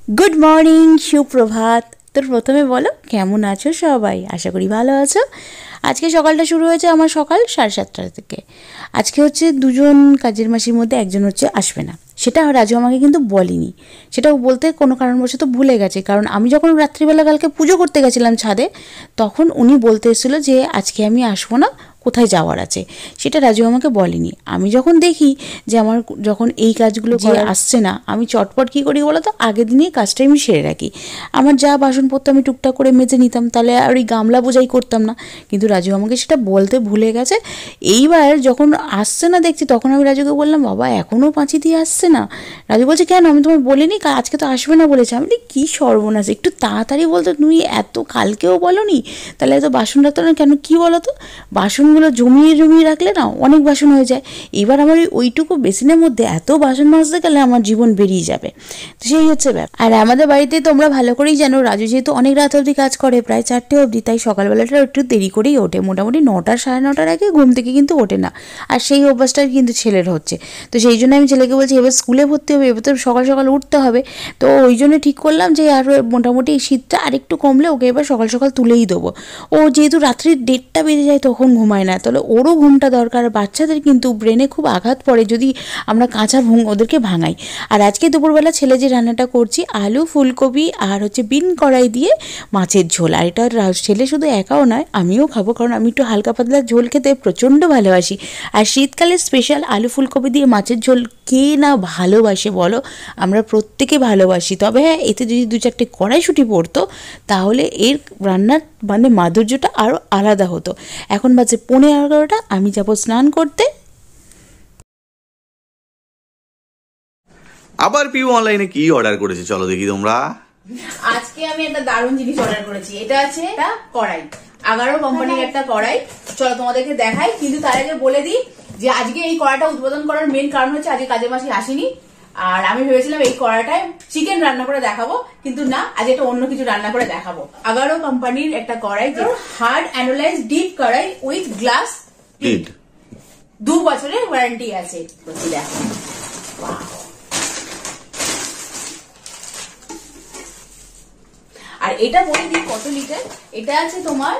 Good morning सुप्रभात। तो प्रथमे बोलो केमन आछो सबाई, आशा करी भालो आछो। आज के सकालटा शुरू हয়েছে আমার সকাল 7:30 থেকে। আজকে হচ্ছে দুজন কাজের মাসির মধ্যে একজন হচ্ছে আসবে না, সেটা রাজু আমাকে কিন্তু বলেনি, সেটাও বলতে কোনো কারণবশত ভুলে গেছে। কারণ আমি যখন রাত্রিবেলা কালকে পুজো করতে গেছিলাম ছাদে, তখন উনি বলতে এসেছিলো যে আজকে আমি আসবো না, কোথায় যাওয়ার আছে, সেটা রাজু আমাকে বলেনি। আমি যখন দেখি যে আমার যখন এই কাজগুলো করে আসছে না, আমি চটপট কী করি বলো তো, আগের দিনই কাজটা আমি সেরে রাখি। আমার যা বাসনপত্র আমি টুকটাক করে মেজে নিতাম, তাহলে আর ওই গামলা বোঝাই করতাম না। কিন্তু রাজু আমাকে সেটা বলতে ভুলে গেছে। এইবার যখন আসছে না দেখছি, তখন আমি রাজুকে বললাম, বাবা এখনও পাঁচি দিয়ে আসছে না। রাজু বলছে, কেন, আমি তোমায় বলিনি আজকে তো আসবে না বলেছে। আমি কী সর্বনাশ, একটু তাড়াতাড়ি বলতো, তুমি এত কালকেও বলোনি, তাহলে এত বাসন রাখতো না কেন, কী বলো তো, বাসনগুলো জমিয়ে জমিয়ে রাখলে না অনেক বাসন হয়ে যায়। এবার আমার ওইটুকু বেসিনের মধ্যে এত বাসন মাজতে গেলে আমার জীবন বেরিয়ে যাবে। তো সেই হচ্ছে ব্যাপার। আর আমাদের বাড়িতে তোমরা ভালো করেই জানো, রাজু যেহেতু অনেক রাত অবধি কাজ করে, প্রায় 4টে অবধি, তাই সকালবেলাটা একটু দেরি করেই ওঠে। মোটামুটি 9টা 9:30 আগে ঘুম থেকে কিন্তু ওঠে না, আর সেই অভ্যাসটা কিন্তু ছেলের হচ্ছে। তো সেই জন্য আমি ছেলেকে বলছি, এবার স্কুলে ভর্তি হবে, এবার তো সকাল সকাল উঠতে হবে। তো ওই জন্য ঠিক করলাম যে আর মোটামুটি শীতটা আরেকটু কমলে ওকে এবার সকাল সকাল তুলেই দেবো। ও যেহেতু রাত্রি 1:30টা বেজে যায় তখন ঘুমায় না, তাহলে ওরও ঘুমটা দরকার। বাচ্চাদের কিন্তু ব্রেনে খুব আঘাত পড়ে যদি আমরা কাঁচা ওদেরকে ভাঙাই। আর আজকে দুপুরবেলা ছেলে যে রান্নাটা করছি, আলু ফুলকপি আর হচ্ছে বিন কড়াই দিয়ে মাছের ঝোল। আর এটা ছেলে শুধু একাও নয়, আমিও খাবো, কারণ আমি একটু হালকা পাতলা ঝোল খেতে প্রচণ্ড ভালোবাসি। আর শীতকালে স্পেশাল আলু ফুলকপি দিয়ে মাছের ঝোল কে না ভালোবাসে বলো, আমরা প্রত্যেকে ভালোবাসি। তবে হ্যাঁ, এতে যদি 2-4টে কড়াইশুঁটি পড়তো, তাহলে এর রান্নার মানে মাধুর্যটা আরও আলাদা হতো। এখন বাজে 11:15, আমি যাবো স্নান করতে। আবার পিউ অনলাইনে কি অর্ডার করেছে চলো দেখি তোমরা। আজকে আমি একটা দারুণ জিনিস অর্ডার করেছি। এটা আছে একটা কড়াই, আগারো কোম্পানির একটা কড়াই। চলো তোমাদেরকে দেখাই, কিন্তু তার আগে বলে দিই যে আজকে এই কড়াইটা উদ্বোধন করার মেন কারণ হচ্ছে আজকে কাজের মাসি আসেনি, আর আমি ভেবেছিলাম এই কড়াইটায় চিকেন রান্না করে দেখাবো, কিন্তু না, আজ একটা অন্য কিছু রান্না করে দেখাবো। আগারো কোম্পানির একটা কড়াই, যে হার্ড অ্যানোলাইজ ডিপ কড়াই উইথ গ্লাস লিড, 2 বছরের ওয়ারেন্টি আছে। আর এটা বলে দিই কত লিটার, এটা আছে তোমার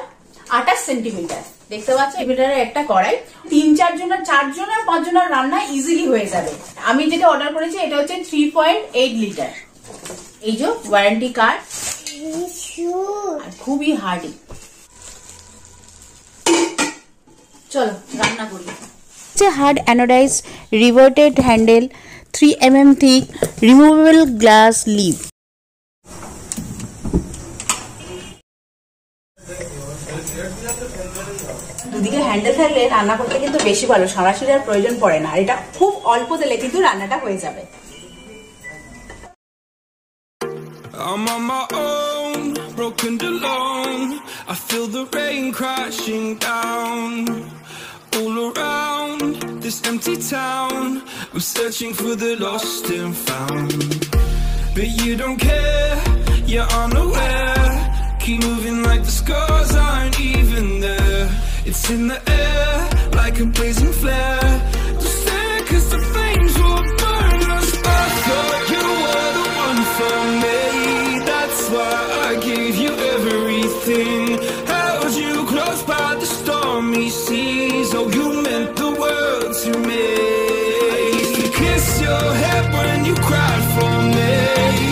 28 সেন্টিমিটার। দেখতে পাচ্ছ, মিটারের একটা কড়াই, 3-4 জন, 4 জন আর 5 জনের রান্না ইজিলি হয়ে যাবে। আমি যেটা অর্ডার করেছি এটা হচ্ছে 3.8 লিটার। এই যে ওয়ারেন্টি কার্ড, খুবই হার্ডি। চলো রান্না করি। Hard anodise reverted handle, 3 mm thick, removable glass lead. দুদিকে হ্যান্ডেল থাকলে রান্না করতে কিন্তু বেশি ভালো, সারাশির আর প্রয়োজন পড়ে না। আর এটা খুব অল্প তেলে কিন্তু রান্নাটা হয়ে যাবে। I'm on my own, broken alone. I feel the rain crashing down all around this empty town. I'm searching for the lost and found, but you don't care, you're unaware. Keep moving like the scars aren't even there. It's in the air like a blazing flare. Just stare 'cause the flames will burn us. I thought you were the one for me, that's why I gave you everything. Held you close by the stormy seas. Oh, you meant the world to me. I used to kiss your head when you cried for me,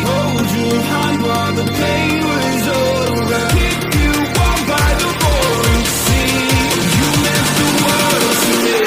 hold your hand while the pain was over, keep you warm by the roaring sea. You meant the world to me.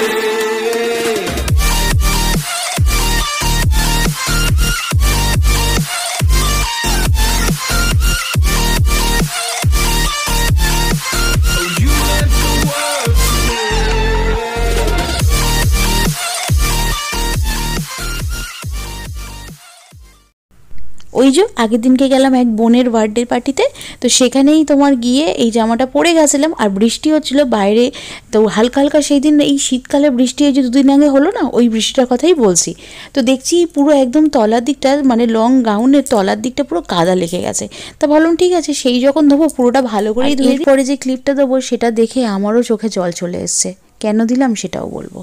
ওই যে আগের দিনকে গেলাম এক বোনের birthday পার্টিতে, তো সেখানেই তোমার গিয়ে এই জামাটা পরে গেছিলাম, আর বৃষ্টি হচ্ছিল বাইরে, তো হালকা হালকা সেই দিন এই শীতকালে বৃষ্টি এই যে 2 দিন আগে হলো না, ওই বৃষ্টিটার কথাই বলছি। তো দেখছি পুরো একদম তলার দিকটা, মানে লং গাউনের তলার দিকটা পুরো কাদা লেগে গেছে। তা ভাবলাম ঠিক আছে, সেই যখন দেবো পুরোটা ভালো করেই ধুয়ে, পরে যে ক্লিপটা দেবো সেটা দেখে আমারও চোখে জল চলে এসছে। কেন দিলাম সেটাও বলবো।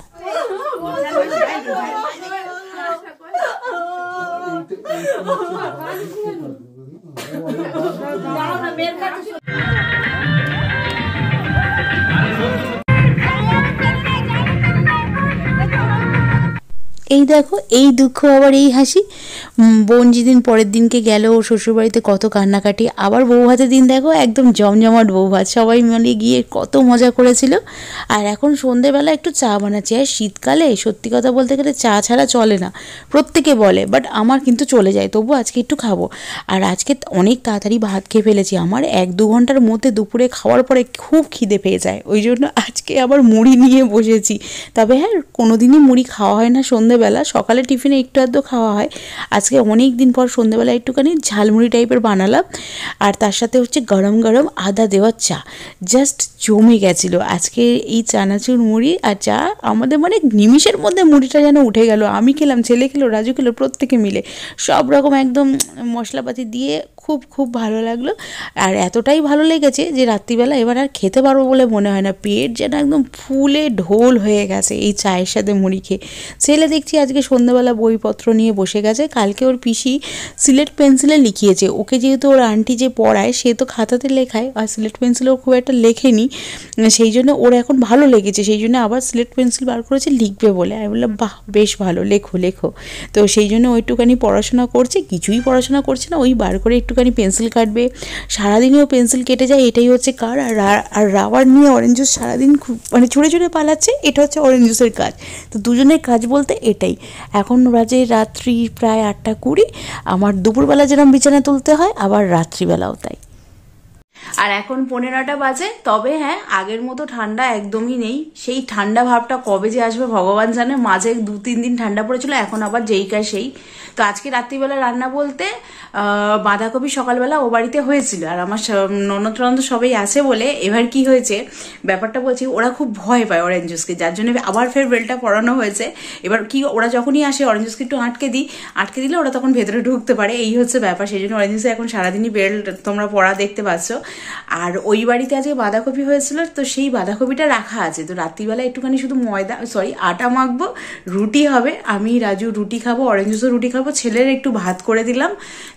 এই দেখো, এই দুঃখ আবার এই হাসি। বোন যেদিন পরের দিনকে গেল ওর শ্বশুরবাড়িতে, কত কান্নাকাটি। আবার বউ ভাতের দিন দেখো একদম জমজমাট বউ ভাত, সবাই মিলে গিয়ে কত মজা করেছিল। আর এখন সন্ধেবেলা একটু চা বানাচ্ছি। আর শীতকালে সত্যি কথা বলতে গেলে চা ছাড়া চলে না, প্রত্যেকে বলে, বাট আমার কিন্তু চলে যায়। তবু আজকে একটু খাবো। আর আজকে অনেক তাড়াতাড়ি ভাত খেয়ে ফেলেছি। আমার 1-2 ঘন্টার মধ্যে দুপুরে খাওয়ার পরে খুব খিদে পেয়ে যায়, ওই জন্য আজকে আবার মুড়ি নিয়ে বসেছি। তবে হ্যাঁ, কোনোদিনই মুড়ি খাওয়া হয় না সন্ধেবেলা, সকালে টিফিনে একটু আধটু খাওয়া হয়। আজকে অনেক দিন পর সন্ধেবেলা একটুখানি ঝালমুড়ি টাইপের বানালাম। আর তার সাথে হচ্ছে গরম গরম আদা দেওয়া চা, জাস্ট জমে গেছিলো। আজকে এই চানাচুর মুড়ি আর চা আমাদের মানে নিমিষের মধ্যে মুড়িটা যেন উঠে গেল। আমি খেলাম, ছেলে খেলো, রাজু খেলো, প্রত্যেকে মিলে সব রকম একদম মশলাপাতি দিয়ে খুব খুব ভালো লাগলো। আর এতটাই ভালো লেগেছে যে রাত্রিবেলা এবার আর খেতে পারবো বলে মনে হয় না। পেট যেন একদম ফুলে ঢোল হয়ে গেছে এই চায়ের সাথে মুড়ি খেয়ে। ছেলে দেখছি আজকে সন্ধ্যাবেলা বইপত্র নিয়ে বসে গেছে। কালকে ওর পিসি সিলেট পেন্সিলে লিখিয়েছে। ওকে যেহেতু ওর আন্টি যে পড়ায় সে তো খাতাতে লেখায়, আর সিলেট পেন্সিলে খুব একটা লেখেনি, সেই জন্য ওর এখন ভালো লেগেছে। সেই জন্য আবার সিলেট পেন্সিল বার করেছে লিখবে বলে। আমি বললাম বাহ, বেশ ভালো, লেখো লেখো। তো সেই জন্য ও একটুখানি পড়াশোনা করছে, কিছুই পড়াশোনা করছে না, ওই বার করে একটুখানি পেন্সিল কাটবে। সারাদিনই ও পেন্সিল কেটে যায়, এটাই হচ্ছে কার। আর রাবার নিয়ে অরেঞ্জ জুস সারাদিন খুব মানে ছুঁড়ে ছুঁড়ে পালাচ্ছে, এটা হচ্ছে অরেঞ্জ জুসের কাজ। তো দুজনের কাজ বলতে এটাই। এখন বাজে রাত্রি প্রায় 8:20। আমার দুপুরবেলা যেরকম বিছানা তুলতে হয়, আবার রাত্রিবেলাও তাই। আর এখন 15টা বাজে। তবে হ্যাঁ, আগের মতো ঠান্ডা একদমই নেই। সেই ঠান্ডা ভাবটা কবে যে আসবে ভগবান জানে। মাঝে 2-3 দিন ঠান্ডা পড়েছিল, এখন আবার যেইকার সেই। তো আজকে রাত্রিবেলা রান্না বলতে বাঁধাকপি সকালবেলা ও বাড়িতে হয়েছিল, আর আমার ননদ সবাই আছে বলে এবার কি হয়েছে ব্যাপারটা বলছি, ওরা খুব ভয় পায় অরেঞ্জ জুসকে, যার জন্য আবার ফের বেলটা পরানো হয়েছে। এবার কি, ওরা যখনই আসে অরেঞ্জ জুসকে একটু আটকে দিলে ওরা তখন ভেতরে ঢুকতে পারে, এই হচ্ছে ব্যাপার। সেই জন্য অরেঞ্জ জুসে এখন সারাদিনই বেল তোমরা পড়া দেখতে পাচ্ছ। আর ওই বাড়িতে আজকে বাঁধাকপি হয়েছিল, তো সেই বাঁধাকপিটা রাখা আছে। তো রাত্রিবেলা একটুখানি শুধু আটা মাখবো, রুটি হবে। আমি রাজু রুটি খাবো, অরেঞ্জ জুসও রুটি খাবো, ছেলের একটু ভাত করে দিলাম।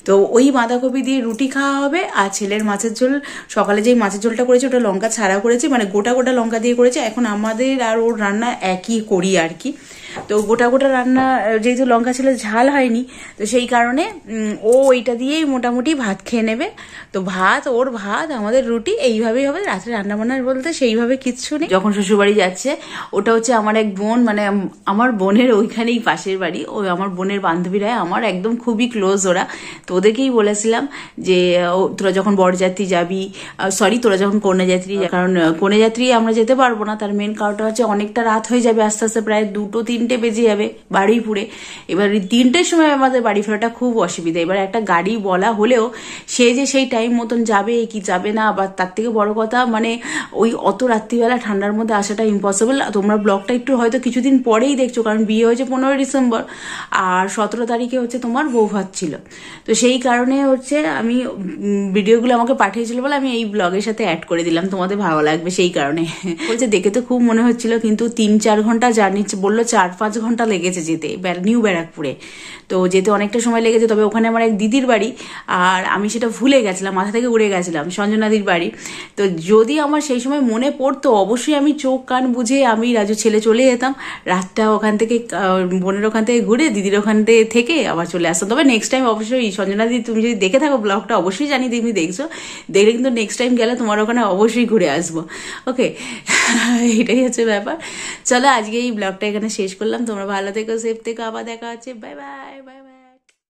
তো ওই বাঁধাকপি দিয়ে রুটি খাওয়া হবে। আর ছেলের মাছের ঝোল, সকালে যেই মাছের ঝোলটা করেছে ওটা লঙ্কা ছাড়া করেছি, মানে গোটা গোটা লঙ্কা দিয়ে করেছে। এখন আমাদের আর ওর রান্না একই করি আর কি। তো গোটা গোটা রান্না, যেহেতু লঙ্কা ছিল ঝাল হয়নি, তো সেই কারণে ও ওইটা দিয়েই মোটামুটি ভাত খেয়ে নেবে। তো ওর ভাত, আমাদের রুটি, এইভাবেই হবে। রাত্রে রান্না বান্নার বলতে সেইভাবে কিচ্ছু নেই। যখন শ্বশুরবাড়ি যাচ্ছে, ওটা হচ্ছে আমার এক বোন, মানে আমার বোনের ওইখানেই পাশের বাড়ি, ওই আমার বোনের বান্ধবীরা আমার একদম খুবই ক্লোজ ওরা। তো ওদেরকেই বলেছিলাম যে তোরা যখন বরযাত্রী যাবি, তোরা যখন কন্যাযাত্রী, কারণ কন্যাযাত্রী আমরা যেতে পারবো না, তার মেন কারণটা হচ্ছে অনেকটা রাত হয়ে যাবে, আস্তে আস্তে প্রায় 2-3 বেজে যাবে বাড়িপুরে। এবার 3টের সময় আমাদের বাড়ি ফেরাটা খুব অসুবিধা। এবার একটা গাড়ি বলা হলেও সে যে সেই টাইম মতন যাবে কি যাবে না, আবার তার থেকে বড় কথা মানে ওই অত রাত্রিবেলা ঠান্ডার মধ্যে আসাটা ইম্পসিবল। তোমরা ব্লগটা একটু হয়তো কিছুদিন পরেই দেখছো, কারণ বিয়ে হয়েছে 15 ডিসেম্বর, আর 17 তারিখে হচ্ছে তোমার বউ ভাত ছিল। তো সেই কারণে হচ্ছে আমি ভিডিওগুলো আমাকে পাঠিয়েছিল বলে আমি এই ব্লগের সাথে অ্যাড করে দিলাম, তোমাদের ভালো লাগবে সেই কারণে। বলছে দেখে তো খুব মনে হচ্ছিল, কিন্তু 3-4 ঘন্টা জার্নি, বললো 4-5 ঘন্টা লেগেছে যেতে নিউ ব্যারাকপুরে। তো যেতে অনেকটা সময় লেগেছে। তবে ওখানে আমার এক দিদির বাড়ি, আর আমি সেটা ভুলে গেছিলাম, মাথা থেকে উড়ে গেছিলাম, সঞ্জনাদির বাড়ি। তো যদি আমার সেই সময় মনে পড়তো, অবশ্যই আমি চোখ কান বুঝে আমি রাজু ছেলে চলে যেতাম। রাতটা ওখান থেকে বোনের ওখান থেকে ঘুরে দিদির ওখান থেকে আবার চলে আসতাম। তবে নেক্সট টাইম অবশ্যই সঞ্জনাদি, তুমি যদি দেখে থাকো ব্লগটা, অবশ্যই জানি তুমি দেখছো, দেখলে কিন্তু নেক্সট টাইম গেলে তোমার ওখানে অবশ্যই ঘুরে আসবো। ওকে, এটাই হচ্ছে ব্যাপার। চলো আজকে এই ব্লগটা এখানে শেষ করলাম। তোমরা ভালো থেকো, সেফ থেকো, আবার দেখা হচ্ছে। Bye bye.